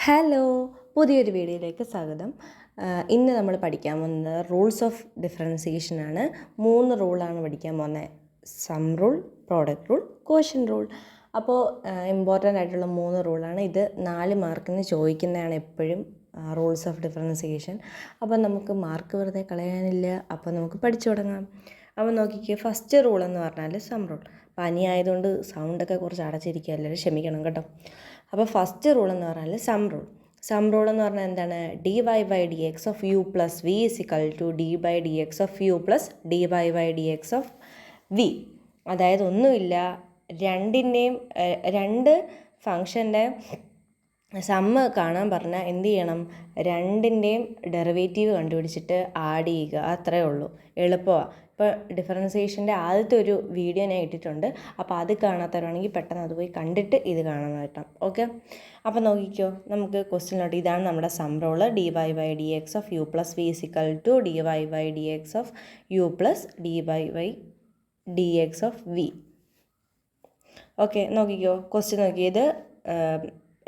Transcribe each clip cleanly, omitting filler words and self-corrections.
Hello, പുതിയൊരു വീഡിയോയിലേക്ക് സ്വാഗതം. ഇന്ന് നമ്മൾ പഠിക്കാൻ പോകുന്നത് റൂൾസ് ഓഫ് ഡിഫറൻസിയേഷനാണ്. 3 റൂളാണ് പഠിക്കാൻ പോകുന്നത്. Sum rule, product rule, quotient rule. അപ്പോൾ ഇമ്പോർട്ടൻ്റ് ആയിട്ടുള്ള 3 റൂളാണ്. ഇത് 4 മാർക്കിന് ചോദിക്കുന്നതാണ് എപ്പോഴും റൂൾസ് ഓഫ് ഡിഫറൻസിയേഷൻ. അപ്പോൾ നമുക്ക് മാർക്ക് വെറുതെ കളയാനില്ല. അപ്പോൾ നമുക്ക് പഠിച്ചു തുടങ്ങാം. അപ്പോൾ നോക്കിക്കേ, ഫസ്റ്റ് റൂൾ എന്ന് പറഞ്ഞാൽ സം റൂൾ. പനി ആയതുകൊണ്ട് സൗണ്ടൊക്കെ കുറച്ച് അടച്ചിരിക്കുക, എല്ലാവരും ക്ഷമിക്കണം കേട്ടോ. അപ്പോൾ ഫസ്റ്റ് റൂൾ എന്ന് പറഞ്ഞാൽ സം റൂൾ എന്ന് പറഞ്ഞാൽ എന്താണ്? D Y by D X of u plus v is equal to d by D X of u plus d Y by D X of v. അതായത് ഒന്നുമില്ല, രണ്ട് ഫംഗ്ഷൻ്റെ സമ്മ് കാണാൻ പറഞ്ഞാൽ എന്ത് ചെയ്യണം? രണ്ടിൻ്റെയും ഡെറിവേറ്റീവ് കണ്ടുപിടിച്ചിട്ട് ആഡ് ചെയ്യുക, അത്രയേ ഉള്ളൂ. എളുപ്പമാണ്. ഇപ്പോൾ ഡിഫറൻസിയേഷൻ്റെ ആദ്യത്തെ ഒരു വീഡിയോ ഞാൻ ഇട്ടിട്ടുണ്ട്. അപ്പോൾ അത് കാണാത്തവരാണെങ്കിൽ പെട്ടെന്ന് അത് പോയി കണ്ടിട്ട് ഇത് കാണാൻ പറ്റാം. ഓക്കെ, അപ്പോൾ നോക്കിക്കോ, നമുക്ക് ക്വസ്റ്റ്യനിലോട്ട്. ഇതാണ് നമ്മുടെ sum rule. D Y by D X of u plus v is equal to d Y by D X of u plus d Y by D X of v. Okay, നോക്കിക്കോ, question നോക്കിയത്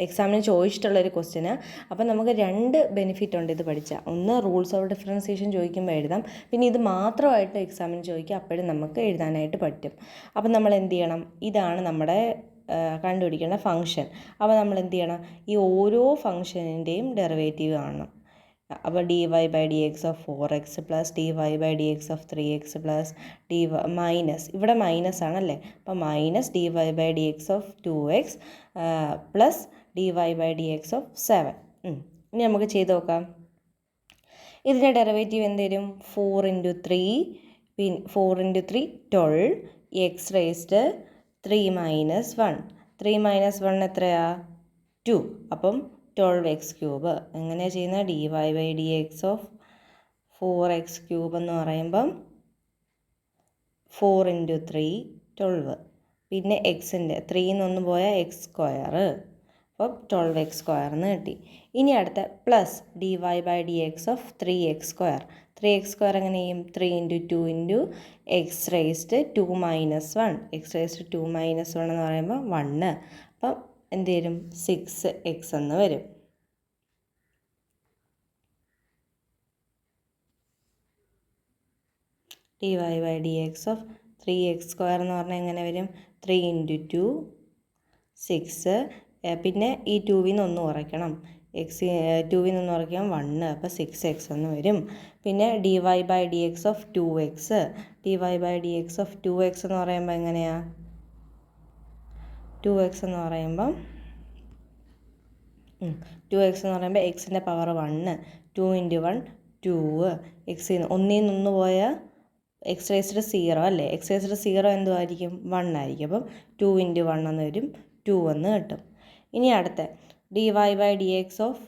എക്സാമിന് ചോദിച്ചിട്ടുള്ളൊരു question. അപ്പോൾ നമുക്ക് 2 benefit ഉണ്ട് ഇത് പഠിച്ചാൽ. ഒന്ന്, rules of differentiation ചോദിക്കുമ്പോൾ എഴുതാം. പിന്നെ ഇത് മാത്രമായിട്ട് എക്സാമിന് ചോദിക്കുക, അപ്പോഴും നമുക്ക് എഴുതാനായിട്ട് പറ്റും. അപ്പം നമ്മൾ എന്ത് ചെയ്യണം? ഇതാണ് നമ്മുടെ കണ്ടുപിടിക്കേണ്ട ഫംഗ്ഷൻ. അപ്പോൾ നമ്മൾ എന്ത് ചെയ്യണം? ഈ ഓരോ ഫംഗ്ഷനിൻ്റെയും ഡെറിവേറ്റീവ് കാണണം. അപ്പോൾ d Y by D X of 4x plus d Y by D X of 3x plus minus, ഇവിടെ മൈനസ് ആണല്ലേ, അപ്പോൾ minus d Y by D X of 2x plus d Y by D X of 7. ഇനി നമുക്ക് ചെയ്ത് നോക്കാം. ഇതിൻ്റെ derivative എന്ത് വരും? 4 × 3 പിന്നെ 4 × 3 12 എക്സ് റേസ്ഡ് 3 - 1. 3 - 1 എത്രയാ? 2. അപ്പം 12x³ എങ്ങനെയാണ് ചെയ്യുന്നത്? D Y by D X of 4x³ എന്ന് പറയുമ്പം 4 × 3 12, പിന്നെ എക്സിൻ്റെ 3 1 പോയാൽ x², അപ്പോൾ 12x² എന്ന് കിട്ടി. ഇനി അടുത്ത plus d Y by D X of 3x². 3x² എങ്ങനെ ചെയ്യും? 3 × 2 × എക്സ് റേസ്ഡ് 2 - 1. എക്സ് റേസ്ഡ് 2 - 1 എന്ന് പറയുമ്പോൾ 1. അപ്പം എന്ത് വരും? 6x എന്ന് വരും. D Y by D X of 3x² എന്ന് പറഞ്ഞാൽ എങ്ങനെ വരും? 3 × 2 6, പിന്നെ ഈ 2-ൽ നിന്ന് 1 കുറയ്ക്കണം. 2-ൽ നിന്ന് കുറയ്ക്കാൻ 1, അപ്പോൾ 6x എന്ന് വരും. പിന്നെ d Y by D X of 2x. D Y by D X of 2x എന്ന് പറയുമ്പോൾ എങ്ങനെയാണ്? 2x എന്ന് പറയുമ്പം 2x എന്ന് പറയുമ്പോൾ എക്സിൻ്റെ പവർ 1, 2 × 1 2, എക്സിൽ നിന്ന് 1-ൽ നിന്ന് 1 പോയാൽ എക്സ് റേസ്ഡ് 0 അല്ലേ? X raised 0 എന്തുമായിരിക്കും? 1 ആയിരിക്കും. അപ്പം 2 × 1 എന്ന് വരും, 2 എന്ന് കിട്ടും. ഇനി അടുത്ത D Y by D X of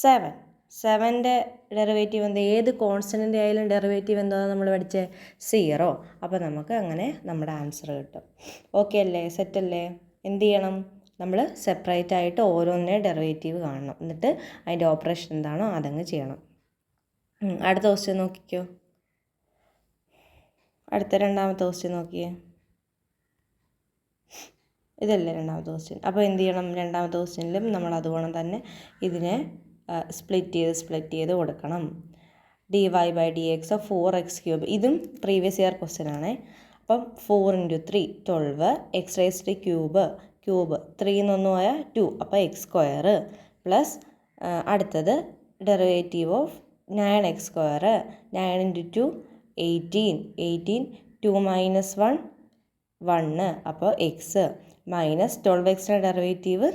7. 7ൻ്റെ ഡെറിവേറ്റീവ് എന്താ? ഏത് കോൺസ്റ്റൻറ്റിൻ്റെ ആയാലും ഡെറിവേറ്റീവ് എന്താണെന്ന് നമ്മൾ പഠിച്ചത്? 0. അപ്പോൾ നമുക്ക് അങ്ങനെ നമ്മുടെ ആൻസർ കിട്ടും. ഓക്കെ അല്ലേ? സെറ്റല്ലേ? എന്ത് ചെയ്യണം? നമ്മൾ സെപ്പറേറ്റ് ആയിട്ട് ഓരോന്നിൻ്റെ ഡെറിവേറ്റീവ് കാണണം. എന്നിട്ട് അതിൻ്റെ ഓപ്പറേഷൻ എന്താണോ അതങ്ങ് ചെയ്യണം. അടുത്ത ക്വസ്റ്റ്യൻ നോക്കിക്കോ. അടുത്ത രണ്ടാമത്തെ ക്വസ്റ്റ്യൻ നോക്കിയേ. ഇതല്ലേ രണ്ടാമത്തെ ക്വസ്റ്റ്യൻ. അപ്പോൾ എന്ത് ചെയ്യണം? രണ്ടാമത്തെ ക്വസ്റ്റ്യനിലും നമ്മൾ അതുപോലെ തന്നെ ഇതിനെ സ്പ്ലിറ്റ് ചെയ്ത് കൊടുക്കണം. D Y by D X of 4x³. ഇതും പ്രീവിയസ് ഇയർ ക്വസ്റ്റ്യൻ ആണേ. അപ്പം 4 × 3 12 എക്സ് റേസ്ഡ് ക്യൂബ് 3 ൽ നിന്ന് 1 പോയാൽ 2, അപ്പോൾ x² പ്ലസ് അടുത്തത് ഡെറിവേറ്റീവ് ഓഫ് 9x². 9 × 2 18 2 - 1 1, അപ്പോൾ x മൈനസ് 12xൻ്റെ ഡെറിവേറ്റീവ്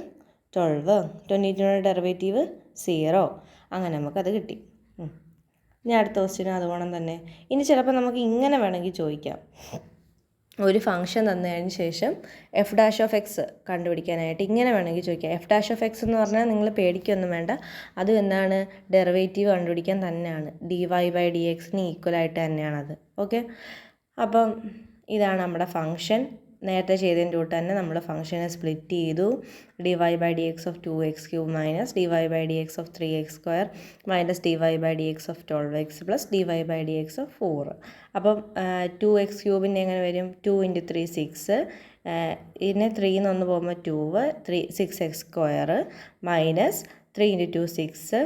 12, 22ൻ്റെ ഡെറിവേറ്റീവ് 0. അങ്ങനെ നമുക്കത് കിട്ടി. ഇനി അടുത്ത ക്വസ്റ്റ്യനും അതുപോലെ തന്നെ. ഇനി ചിലപ്പോൾ നമുക്ക് ഇങ്ങനെ വേണമെങ്കിൽ ചോദിക്കാം. ഒരു ഫംഗ്ഷൻ തന്നതിന് ശേഷം f' കണ്ടുപിടിക്കാനായിട്ട് ഇങ്ങനെ വേണമെങ്കിൽ ചോദിക്കാം. f' എന്ന് പറഞ്ഞാൽ നിങ്ങൾ പേടിക്കൊന്നും വേണ്ട. അത് എന്താണ്? ഡെറിവേറ്റീവ് കണ്ടുപിടിക്കാൻ തന്നെയാണ്. ഡി വൈ ബൈ ഡി എക്സിന് ഈക്വലായിട്ട് തന്നെയാണത്. ഓക്കെ, അപ്പം ഇതാണ് നമ്മുടെ ഫംഗ്ഷൻ. നേരത്തെ ചെയ്തതിൻ്റെ കൂട്ട് തന്നെ നമ്മൾ ഫംഗ്ഷനെ സ്പ്ലിറ്റ് ചെയ്തു. D Y by D X of 2x³ minus d Y by D X of 3x² minus d Y by D X of 12x plus d Y by D X of 4. അപ്പം 2x³ എങ്ങനെ വരും? 2 × 3 6, ഇതിനെ 3 ൽ നിന്ന് 1 പോകുമ്പോൾ 2, 6x² minus 3 × 2 6,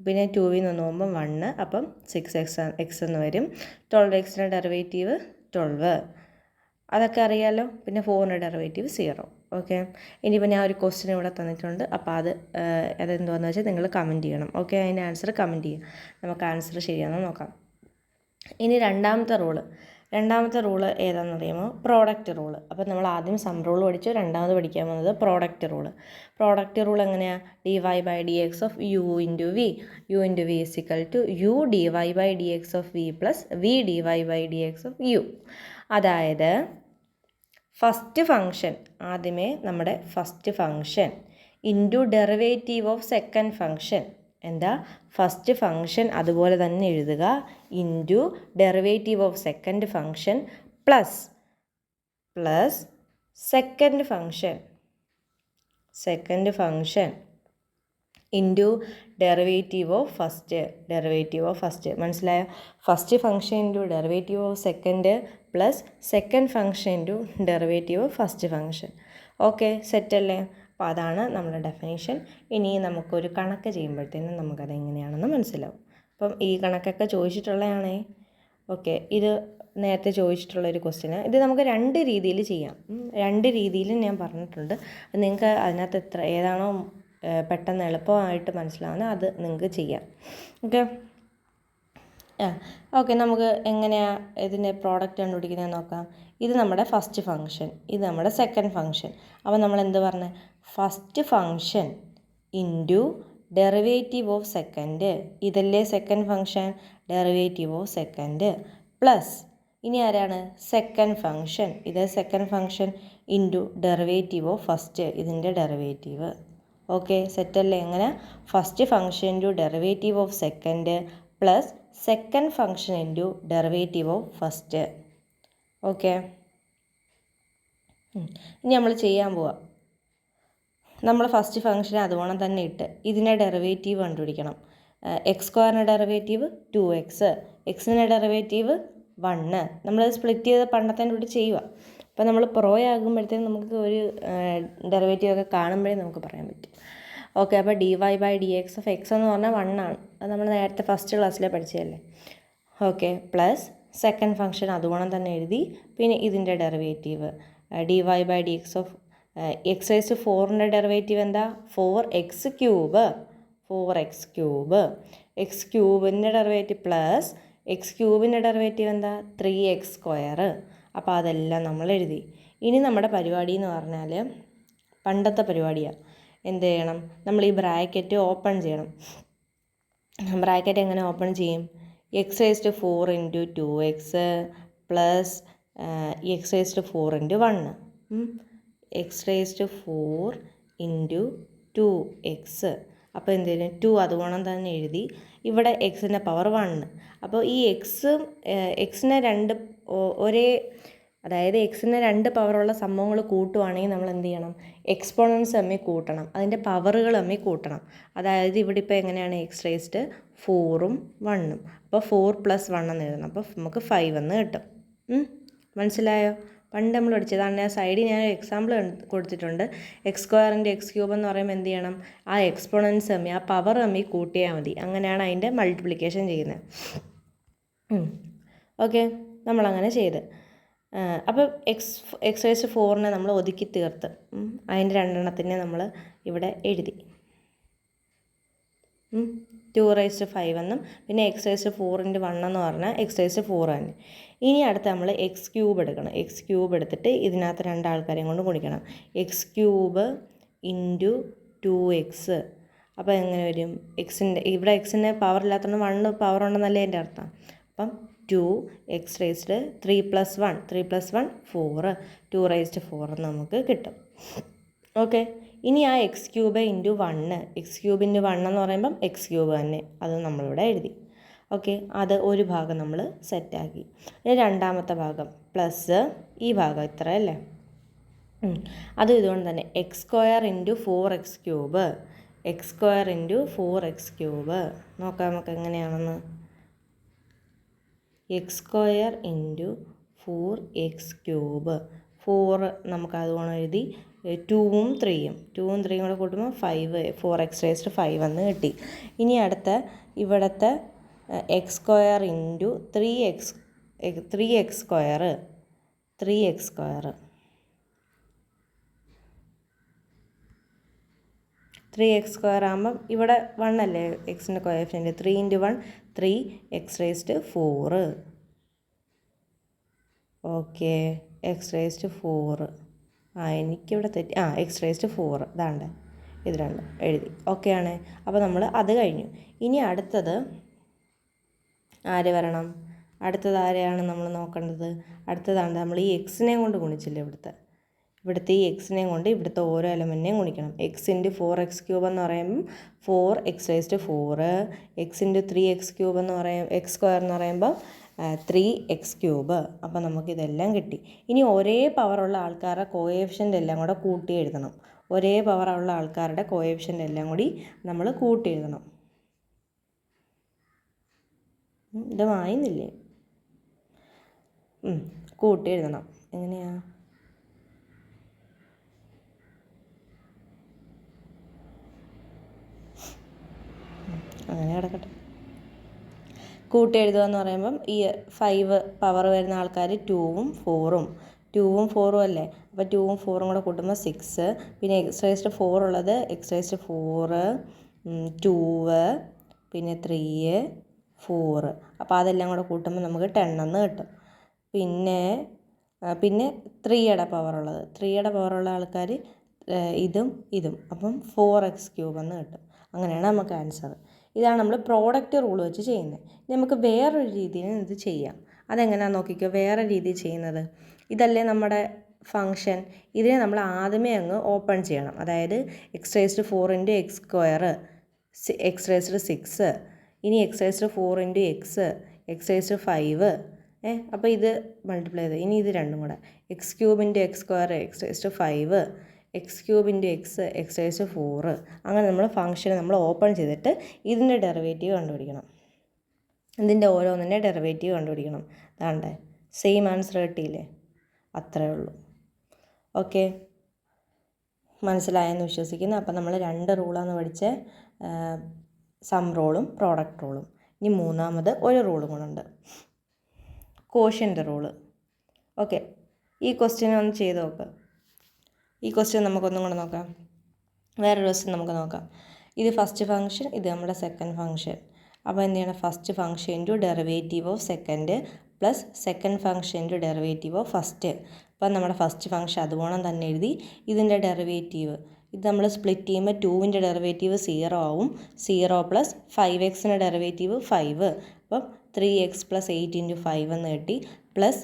പിന്നെ 2 നിന്ന് പോകുമ്പം 1, അപ്പം 6x എന്ന് വരും. 12xൻ്റെ ഡെറിവേറ്റീവ് 12, അതൊക്കെ അറിയാമല്ലോ. പിന്നെ 4ൻ്റെ ഡെറിവേറ്റീവ് 0. ഓക്കെ, ഇനിയിപ്പോൾ ഞാൻ ഒരു ക്വസ്റ്റ്യൻ ഇവിടെ തന്നിട്ടുണ്ട്. അപ്പോൾ അതെന്തുവാന്ന് വെച്ചാൽ നിങ്ങൾ കമൻറ്റ് ചെയ്യണം. ഓക്കെ, അതിൻ്റെ ആൻസർ കമൻറ്റ് ചെയ്യുക. നമുക്ക് ആൻസർ ശരിയാണെന്ന് നോക്കാം. ഇനി രണ്ടാമത്തെ റൂള് ഏതാണെന്ന് അറിയുമോ? Product rule. അപ്പോൾ നമ്മൾ ആദ്യം സം റൂൾ പഠിച്ചു, രണ്ടാമത് പഠിക്കാൻ പോകുന്നത് പ്രോഡക്റ്റ് റൂൾ എങ്ങനെയാണ്? dy/dx of u × v, u × v = u dy/dx of v plus v dy/dx of u. അതായത് ഫസ്റ്റ് ഫംഗ്ഷൻ, ആദ്യമേ നമ്മുടെ first function into derivative of second function. എന്താ? ഫസ്റ്റ് ഫംഗ്ഷൻ അതുപോലെ തന്നെ എഴുതുക, into derivative of second function plus second function into derivative of first. മനസ്സിലായോ? First function into derivative of second plus second function into derivative of first function. Okay, സെറ്റല്ലേ? അപ്പോൾ അതാണ് നമ്മുടെ definition. ഇനി നമുക്കൊരു കണക്ക് ചെയ്യുമ്പോഴത്തേനും നമുക്കത് എങ്ങനെയാണെന്ന് മനസ്സിലാവും. അപ്പം ഈ കണക്കൊക്കെ ചോദിച്ചിട്ടുള്ളതാണേ. ഓക്കെ, ഇത് നേരത്തെ ചോദിച്ചിട്ടുള്ളൊരു ക്വസ്റ്റ്യന്. ഇത് നമുക്ക് 2 രീതിയിൽ ചെയ്യാം. 2 രീതിയിലും ഞാൻ പറഞ്ഞിട്ടുണ്ട്. നിങ്ങൾക്ക് അതിനകത്ത് ഏതാണോ പെട്ടെന്ന് എളുപ്പമായിട്ട് മനസ്സിലാവുന്നത് അത് നിങ്ങൾക്ക് ചെയ്യാം. ഓക്കെ, നമുക്ക് എങ്ങനെയാണ് ഇതിൻ്റെ പ്രോഡക്റ്റ് കണ്ടുപിടിക്കുന്നത് നോക്കാം. ഇത് നമ്മുടെ ഫസ്റ്റ് ഫംഗ്ഷൻ, ഇത് നമ്മുടെ സെക്കൻഡ് ഫംഗ്ഷൻ. അപ്പോൾ നമ്മൾ എന്ത് പറഞ്ഞത്? First function into derivative of second, ഇതല്ലേ second function, derivative of second plus ഇനി ആരാണ്? സെക്കൻഡ് ഫംഗ്ഷൻ, ഇത് second function into derivative of first, ഇതിൻ്റെ ഡെറിവേറ്റീവ്. ഓക്കെ, സെറ്റല്ലേ? എങ്ങനെ? First function into derivative of second plus second function into derivative of first. Okay, ഇനി നമ്മൾ ചെയ്യാൻ പോവാം. നമ്മൾ ഫസ്റ്റ് ഫംഗ്ഷനെ അതുപോലെ തന്നെ ഇട്ട് ഇതിൻ്റെ ഡെറിവേറ്റീവ് കണ്ടുപിടിക്കണം. x² ഡെറിവേറ്റീവ് 2x, എക്സിൻ്റെ ഡെറിവേറ്റീവ് 1. നമ്മൾ സ്പ്ലിറ്റ് ചെയ്ത് പണ്ടത്തെ കൂടി ചെയ്യുക. അപ്പോൾ നമ്മൾ ആകുമ്പോഴത്തേക്കും നമുക്ക് ഒരു ഡെറിവേറ്റീവ് ഒക്കെ കാണുമ്പോഴേ നമുക്ക് പറയാൻ പറ്റും. ഓക്കെ, അപ്പോൾ dy/dx ഓഫ് x എന്ന് പറഞ്ഞാൽ 1 ആണ്. അത് നമ്മൾ നേരത്തെ ഫസ്റ്റ് ക്ലാസ്സിലെ പഠിച്ചതല്ലേ. ഓക്കെ, പ്ലസ് സെക്കൻഡ് ഫംഗ്ഷൻ അതുപോലെ തന്നെ എഴുതി. പിന്നെ ഇതിൻ്റെ derivative dy/dx of x⁴ derivative എന്താ? 4x³. x³ derivative plus x³ derivative എന്താ? 3x². അപ്പോൾ അതെല്ലാം നമ്മൾ എഴുതി. ഇനി നമ്മുടെ പരിപാടി എന്ന് പറഞ്ഞാൽ പണ്ടത്തെ പരിപാടിയാണ്. എന്ത് ചെയ്യണം? നമ്മൾ ഈ ബ്രാക്കറ്റ് ഓപ്പൺ ചെയ്യണം. ബ്രാക്കറ്റ് എങ്ങനെ ഓപ്പൺ ചെയ്യും? x⁴ × 2x plus x⁴ × 1, x⁴ × 2x. അപ്പോൾ എന്ത് ചെയ്യും? 2 അതുപോലെ തന്നെ എഴുതി. ഇവിടെ എക്സിൻ്റെ പവർ 1. അപ്പോൾ ഈ എക്സിനെ അതായത് എക്സിന് 2 പവറുള്ള സംഭവങ്ങൾ കൂട്ടുവാണെങ്കിൽ നമ്മൾ എന്ത് ചെയ്യണം? എക്സ്പോണൻസ് തമ്മിൽ കൂട്ടണം, അതിൻ്റെ പവറുകൾ തമ്മിൽ കൂട്ടണം. അതായത് ഇവിടെ ഇപ്പോൾ എങ്ങനെയാണ്? x⁴ 4ഉം 1ഉം. അപ്പോൾ 4 + 1 എന്ന് എഴുതണം. അപ്പോൾ നമുക്ക് 5 എന്ന് കിട്ടും. മനസ്സിലായോ? പണ്ട് നമ്മൾ പഠിച്ചതാണ്. ആ സൈഡിൽ ഞാൻ എക്സാമ്പിൾ കൊടുത്തിട്ടുണ്ട്. x² × x³ എന്ന് പറയുമ്പോൾ എന്ത് ചെയ്യണം? ആ എക്സ്പോണൻസ് തമ്മിൽ, ആ പവർ തമ്മിൽ കൂട്ടിയാൽ മതി. അങ്ങനെയാണ് അതിൻ്റെ മൾട്ടിപ്ലിക്കേഷൻ ചെയ്യുന്നത്. ഓക്കെ, നമ്മളങ്ങനെ ചെയ്ത്. അപ്പോൾ x⁴ നമ്മൾ ഒതുക്കി തീർത്ത് അതിൻ്റെ 2 എണ്ണത്തിനെ നമ്മൾ ഇവിടെ എഴുതി. 2⁵ എന്നും പിന്നെ x⁴ × 1 എന്ന് പറഞ്ഞാൽ x⁴ തന്നെ. ഇനി അടുത്ത് നമ്മൾ x³ എടുക്കണം. x³ എടുത്തിട്ട് ഇതിനകത്ത് 2 ആൾക്കാരെയും കൊണ്ട് ഗുണിക്കണം. x³ × 2x. അപ്പോൾ എങ്ങനെ വരും? ഇവിടെ എക്സിന് പവർ ഇല്ലാത്തതുകൊണ്ട് 1 പവർ ഉണ്ടെന്നല്ലേ എൻ്റെ അർത്ഥം. അപ്പം 2x⁴ 3 + 1 4 2⁴ എന്ന് നമുക്ക് കിട്ടും. ഓക്കെ, ഇനി ആ x³ × 1, x³ × 1 എന്ന് പറയുമ്പം x³ തന്നെ, അത് നമ്മളിവിടെ എഴുതി. ഓക്കെ, അത് ഒരു ഭാഗം നമ്മൾ സെറ്റാക്കി. ഇനി രണ്ടാമത്തെ ഭാഗം പ്ലസ് ഈ ഭാഗം ഇത്ര അല്ലേ. അത് ഇതുകൊണ്ട് തന്നെ x² × 4x³, x² × 4x³ നോക്കാം നമുക്ക് എങ്ങനെയാണെന്ന്. x² × 4x³, 4 നമുക്ക് അതുകൊണ്ട് എഴുതി. 2ഉം 3ഉം കൂടെ കൂട്ടുമ്പോൾ 4x⁵5 എന്ന് കിട്ടി. ഇനി അടുത്ത ഇവിടുത്തെ x² ഇൻറ്റു 3x² ആകുമ്പം ഇവിടെ 1 അല്ലേ എക്സിൻ്റെ കോഎഫിഷ്യൻറ്റ്. 3 × 1 3x⁴. Okay, x⁴. എനിക്കിവിടെ തെറ്റി. x⁴ ഇതാണ്ട് ഇത് രണ്ടും എഴുതി. ഓക്കെ ആണ്. അപ്പോൾ നമ്മൾ അത് കഴിഞ്ഞു. ഇനി അടുത്തത് ആര് വരണം? അടുത്തത് ആരെയാണ് നമ്മൾ നോക്കേണ്ടത്? അടുത്തതാണ് നമ്മൾ ഈ എക്സിനെ കൊണ്ട് ഗുണിച്ചില്ലേ ഇവിടുത്തെ ഈ എക്സിനെ കൊണ്ട് ഇവിടുത്തെ ഓരോ എലമെൻറ്റിനെയും ഗുണിക്കണം. x × 4x³ എന്ന് പറയുമ്പം 4x⁴. x × 3x³ എന്ന് x² എന്ന് പറയുമ്പോൾ 3x³. അപ്പോൾ നമുക്കിതെല്ലാം കിട്ടി. ഇനി ഒരേ പവറുള്ള ആൾക്കാരുടെ കോഎഫിഷ്യൻ്റ് എല്ലാം കൂടെ കൂട്ടി എഴുതണം. ഒരേ പവറുള്ള ആൾക്കാരുടെ കോഎഫിഷ്യൻ്റ് എല്ലാം കൂടി നമ്മൾ കൂട്ടി എഴുതണം. ഇത് വായുന്നില്ലേ? കൂട്ടി എഴുതണം. എങ്ങനെയാ? അങ്ങനെ കിടക്കട്ടെ. കൂട്ടി എഴുതുക എന്ന് പറയുമ്പം ഈ 5 പവർ വരുന്ന ആൾക്കാർ 2ഉം 4ഉം അല്ലേ? അപ്പോൾ 2ഉം 4ഉം കൂടെ കൂട്ടുമ്പോൾ 6. പിന്നെ x⁴ ഉള്ളത് x⁴, 2, പിന്നെ 3, 4. അപ്പോൾ അതെല്ലാം കൂടെ കൂട്ടുമ്പോൾ നമുക്ക് 10 എന്ന് കിട്ടും. പിന്നെ 3യുടെ പവറുള്ള ആൾക്കാർ ഇതും അപ്പം 4x³ എന്ന് കിട്ടും. അങ്ങനെയാണ് നമുക്ക് ആൻസർ. ഇതാണ് നമ്മൾ പ്രോഡക്റ്റ് റൂൾ വെച്ച് ചെയ്യുന്നത്. നമുക്ക് വേറൊരു രീതിയിൽ ഇത് ചെയ്യാം. അതെങ്ങനെയാണെന്ന് നോക്കിക്കോ. വേറെ രീതിയിൽ ചെയ്യുന്നത്, ഇതല്ലേ നമ്മുടെ ഫങ്ഷൻ. ഇതിനെ നമ്മൾ ആദ്യമേ അങ്ങ് ഓപ്പൺ ചെയ്യണം. അതായത് x⁴ × x², x⁻⁶. ഇനി x⁴ × x, x⁵5. അപ്പോൾ ഇത് മൾട്ടിപ്ലൈ ചെയ്ത് ഇനി ഇത് രണ്ടും കൂടെ x³ × x², x⁵, x³ × x, x⁴. അങ്ങനെ നമ്മൾ ഫംഗ്ഷനെ നമ്മൾ ഓപ്പൺ ചെയ്തിട്ട് ഇതിൻ്റെ ഡെറിവേറ്റീവ് കണ്ടുപിടിക്കണം. ഇതിൻ്റെ ഓരോന്നിൻ്റെ ഡെറിവേറ്റീവ് കണ്ടുപിടിക്കണം. അതാണ്ട് സെയിം ആൻസർ കിട്ടിയില്ലേ? അത്രയേ ഉള്ളൂ. ഓക്കെ, മനസ്സിലായെന്ന് വിശ്വസിക്കുന്നു. അപ്പം നമ്മൾ 2 റൂളാണ് പഠിച്ചത്, സം റൂളും പ്രോഡക്റ്റ് റൂളും. ഇനി മൂന്നാമത് ഒരു റൂളും കൂടെ ഉണ്ട്, കോഷ്യൻ്റ് റൂള്. ഓക്കെ, ഈ ക്വസ്റ്റ്യൻ ഒന്ന് ചെയ്ത് നോക്ക്. ഈ ക്വസ്റ്റ്യൻ നമുക്കൊന്നും കൂടെ നോക്കാം. വേറൊരു ക്വസ്റ്റ്യൻ നമുക്ക് നോക്കാം. ഇത് ഫസ്റ്റ് ഫംഗ്ഷൻ, ഇത് നമ്മുടെ സെക്കൻഡ് ഫംഗ്ഷൻ. അപ്പോൾ എന്ത് ചെയ്യണം? First function into derivative of second plus second function into derivative of first. അപ്പം നമ്മുടെ ഫസ്റ്റ് ഫംഗ്ഷൻ അതുപോലെ തന്നെ എഴുതി. ഇതിൻ്റെ ഡെറിവേറ്റീവ് ഇത് നമ്മൾ സ്പ്ലിറ്റ് ചെയ്യുമ്പോൾ 2ൻ്റെ ഡെറിവേറ്റീവ് 0 ആവും. 0 + 5x ഡെറിവേറ്റീവ് 5. അപ്പം 3x + 8 × 5 എന്ന് കിട്ടി. പ്ലസ്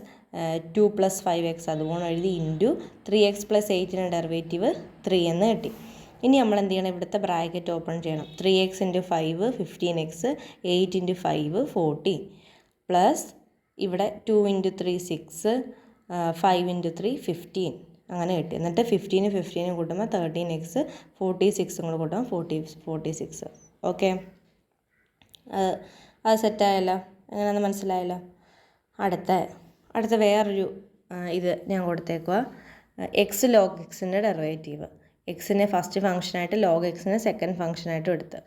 2 + 5x അതുപോലെ എഴുതി ഇൻറ്റു 3x + 8 ഡെറിവേറ്റീവ് 3 എന്ന് കിട്ടി. ഇനി നമ്മൾ എന്ത് ചെയ്യണം? ഇവിടുത്തെ ബ്രാക്കറ്റ് ഓപ്പൺ ചെയ്യണം. 3x × 5 15x, 8 × 5 40, പ്ലസ് ഇവിടെ 2 × 3 6, 5 × 3 15 അങ്ങനെ കിട്ടി. എന്നിട്ട് 15 കൂട്ടുമ്പോൾ 13x, 46 കൂടെ കൂട്ടുമ്പോൾ 46. ഓക്കെ, അത് സെറ്റായല്ലോ? എങ്ങനെയാണെന്ന് മനസ്സിലായല്ലോ? അടുത്ത വേറൊരു ഇത് ഞാൻ കൊടുത്തേക്കുക. x log x derivative. എക്സിനെ ഫസ്റ്റ് ഫംഗ്ഷനായിട്ട് ലോഗ് എക്സിനെ സെക്കൻഡ് ഫംഗ്ഷനായിട്ടും എടുത്ത്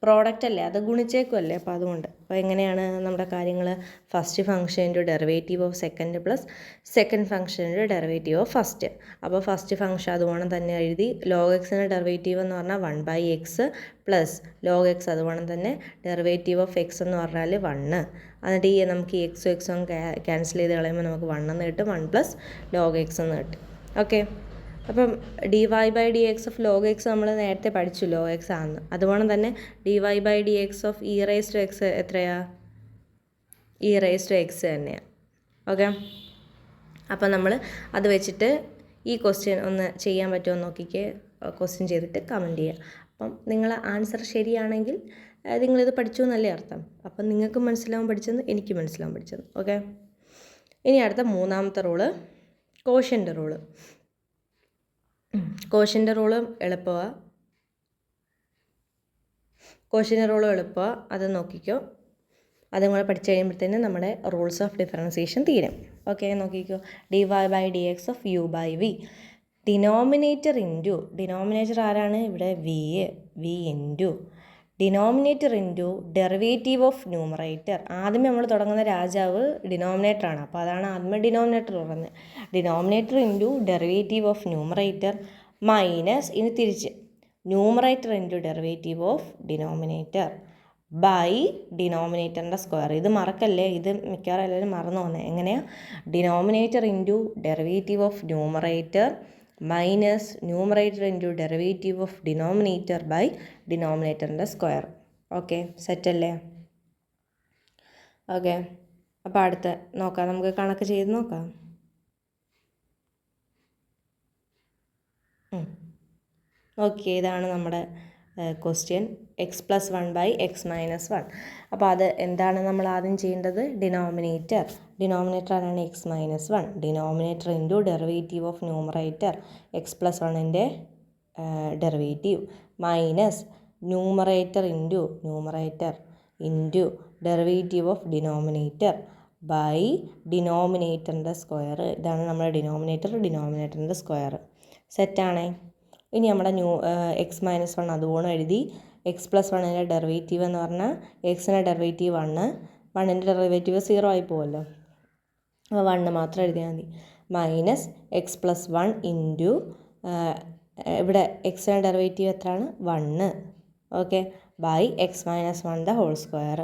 പ്രോഡക്റ്റ് അല്ലേ, അത് ഗുണിച്ചേക്കുമല്ലേ. അപ്പോൾ അതുകൊണ്ട് അപ്പോൾ എങ്ങനെയാണ് നമ്മുടെ കാര്യങ്ങൾ? First function into derivative of second plus second function into derivative of first. അപ്പോൾ ഫസ്റ്റ് ഫംഗ്ഷൻ അതുപോലെ തന്നെ എഴുതി. ലോഗ് എക്സിൻ്റെ ഡെറിവേറ്റീവ് എന്ന് പറഞ്ഞാൽ 1/x പ്ലസ് ലോഗ് എക്സ് അതുപോലെ തന്നെ ഡെറിവേറ്റീവ് ഓഫ് എക്സ് എന്ന് പറഞ്ഞാൽ 1. എന്നിട്ട് ഈ നമുക്ക് ഈ എക്സും ക്യാൻസൽ ചെയ്ത് കളയുമ്പോൾ നമുക്ക് 1 എന്ന് കിട്ടും. 1 + log x എന്ന് കിട്ടും. ഓക്കെ, അപ്പം dy/dx ഓഫ് log x നമ്മൾ നേരത്തെ പഠിച്ചു log x ആണെന്ന്. അതുപോലെ തന്നെ dy/dx ഓഫ് e⁻x എത്രയാ? e⁻x തന്നെയാണ്. ഓക്കെ, അപ്പം നമ്മൾ അത് വെച്ചിട്ട് ഈ ക്വസ്റ്റ്യൻ ഒന്ന് ചെയ്യാൻ പറ്റുമോ എന്ന് നോക്കിക്കേ. ക്വസ്റ്റ്യൻ ചെയ്തിട്ട് കമൻറ്റ് ചെയ്യുക. അപ്പം നിങ്ങൾ ആൻസർ ശരിയാണെങ്കിൽ നിങ്ങളിത് പഠിച്ചു എന്നല്ലേ അർത്ഥം. അപ്പം നിങ്ങൾക്ക് മനസ്സിലാവാൻ പഠിച്ചെന്ന് എനിക്ക് മനസ്സിലാവാൻ പഠിച്ചത്. ഓക്കെ, ഇനി അടുത്ത മൂന്നാമത്തെ റൂള് കോഷ്യൻ്റ് റൂള്. കോഷ്യൻ്റ് റൂളും എളുപ്പമാണ്. അത് നോക്കിക്കോ. അതും കൂടെ പഠിച്ചു കഴിയുമ്പോഴത്തേനും നമ്മുടെ റൂൾസ് ഓഫ് ഡിഫറൻസിയേഷൻ തീരും. ഓക്കെ, നോക്കിക്കോ. dy/dx of u/v. ഡിനോമിനേറ്റർ ആരാണ് ഇവിടെ? V into denominator into derivative of numerator. ആദ്യമേ നമ്മൾ തുടങ്ങുന്ന രാജാവ് ഡിനോമിനേറ്ററാണ്, അപ്പോൾ അതാണ് ആദ്യമേ ഡിനോമിനേറ്റർ പറയുന്നത്. Denominator into derivative of numerator minus, ഇനി തിരിച്ച് numerator into derivative of denominator by ഡിനോമിനേറ്ററിൻ്റെ സ്ക്വയർ. ഇത് മറക്കല്ലേ, ഇത് മിക്കവാറും എല്ലാവരും മറന്നു പോകുന്നത്. എങ്ങനെയാണ്? Denominator into derivative of numerator minus numerator into derivative of denominator by ഡിനോമിനേറ്ററിൻ്റെ സ്ക്വയർ. ഓക്കെ, സെറ്റല്ലേ? ഓക്കെ, അപ്പോൾ അടുത്ത നോക്കാം, നമുക്ക് കണക്ക് ചെയ്ത് നോക്കാം. ഓക്കെ, ഇതാണ് നമ്മുടെ question. X plus 1 by X minus 1. അപ്പോൾ അത് എന്താണ് നമ്മൾ ആദ്യം ചെയ്യേണ്ടത്? ഡിനോമിനേറ്റർ ആരാണ്? X minus 1. Denominator into derivative of numerator X plus 1ൻ്റെ derivative minus numerator into derivative of denominator by ഡിനോമിനേറ്ററിൻ്റെ സ്ക്വയർ. ഇതാണ് നമ്മുടെ ഡിനോമിനേറ്ററിൻ്റെ സ്ക്വയർ. സെറ്റാണേ. ഇനി നമ്മുടെ എക്സ് മൈനസ് 1 അതുപോലെ എഴുതി. എക്സ് പ്ലസ് 1ൻ്റെ ഡെറിവേറ്റീവ് എന്ന് പറഞ്ഞാൽ എക്സിൻ്റെ ഡെറിവേറ്റീവ് 1ൻ്റെ ഡെറിവേറ്റീവ് 0 ആയി പോകുമല്ലോ, അപ്പോൾ 1 മാത്രം എഴുതിയാൽ മതി. മൈനസ് എക്സ് പ്ലസ് 1 ഇൻറ്റു ഇവിടെ എക്സിൻ്റെ ഡെറിവേറ്റീവ് എത്രയാണ്? 1. Okay, by X minus 1 whole square.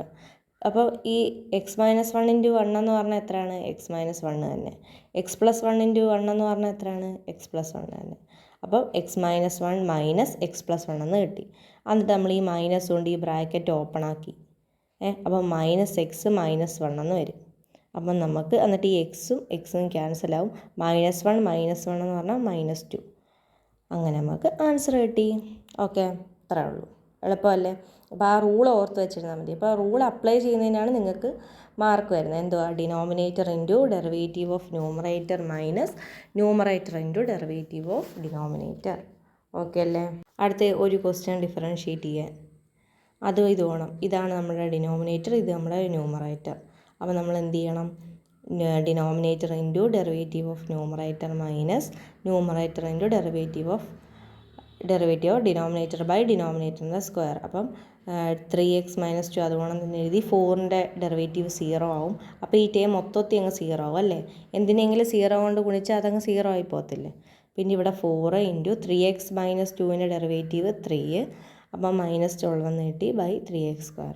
അപ്പോൾ ഈ എക്സ് മൈനസ് 1 ഇൻറ്റു 1 എന്ന് പറഞ്ഞാൽ എത്രയാണ്? എക്സ് മൈനസ് 1 തന്നെ. എക്സ് പ്ലസ് 1 ഇൻറ്റു 1 എന്ന് പറഞ്ഞാൽ എത്രയാണ്? എക്സ് പ്ലസ് 1 തന്നെ. അപ്പോൾ X minus 1 minus X plus 1 എന്ന് കിട്ടി. എന്നിട്ട് നമ്മൾ ഈ മൈനസ് കൊണ്ട് ഈ ബ്രാക്കറ്റ് ഓപ്പൺ ആക്കി. അപ്പോൾ മൈനസ് എക്സ് മൈനസ് 1 എന്ന് വരും. അപ്പം നമുക്ക് എന്നിട്ട് ഈ എക്സും ക്യാൻസലാവും. -1 എന്ന് പറഞ്ഞാൽ -2. അങ്ങനെ നമുക്ക് ആൻസർ കിട്ടി. ഓക്കെ, അത്രേ ഉള്ളൂ. എളുപ്പമല്ലേ? അപ്പോൾ ആ റൂൾ ഓർത്ത് വെച്ചിരുന്നാൽ മതി. അപ്പോൾ ആ റൂൾ അപ്ലൈ ചെയ്യുന്നതിനാണ് നിങ്ങൾക്ക് മാർക്ക് വരുന്നത്. എന്തുവാ? Denominator into derivative of numerator minus numerator into derivative of denominator. Okay അല്ലേ? അടുത്ത ഒരു ക്വസ്റ്റ്യൻ ഡിഫറൻഷ്യേറ്റ് ചെയ്യാൻ, അതും ഇത് വേണം. ഇതാണ് നമ്മുടെ ഡിനോമിനേറ്റർ, ഇത് നമ്മുടെ ന്യൂമറേറ്റർ. അപ്പോൾ നമ്മൾ എന്ത് ചെയ്യണം? Denominator into derivative of numerator minus numerator into derivative of denominator by ഡിനോമിനേറ്ററിൻ്റെ സ്ക്വയർ. അപ്പം 3x - 2 അതുകൊണ്ട് തന്നെ എഴുതി. 4ൻ്റെ ഡെറിവേറ്റീവ് 0 ആവും. അപ്പോൾ ഈ ടൈം മൊത്തത്തിൽ അങ്ങ് 0 ആവും അല്ലേ? എന്തിനെങ്കിലും 0 കൊണ്ട് ഗുണിച്ചാൽ അതങ്ങ് 0 ആയി പോകത്തില്ലേ? പിന്നെ ഇവിടെ 4 ഇൻറ്റു 3x - 2ൻ്റെ ഡെറിവേറ്റീവ് 3, അപ്പം -12 എന്ന് കിട്ടി ബൈ 3x².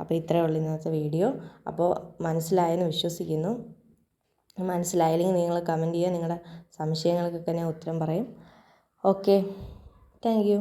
അപ്പോൾ ഇത്രയേ ഉള്ളൂ ഇന്നത്തെ വീഡിയോ. അപ്പോൾ മനസ്സിലായെന്ന് വിശ്വസിക്കുന്നു. മനസ്സിലായില്ലെങ്കിൽ നിങ്ങൾ കമൻറ്റ് ചെയ്യുക. നിങ്ങളുടെ സംശയങ്ങൾക്കൊക്കെ ഞാൻ ഉത്തരം പറയും. Okay, thank you.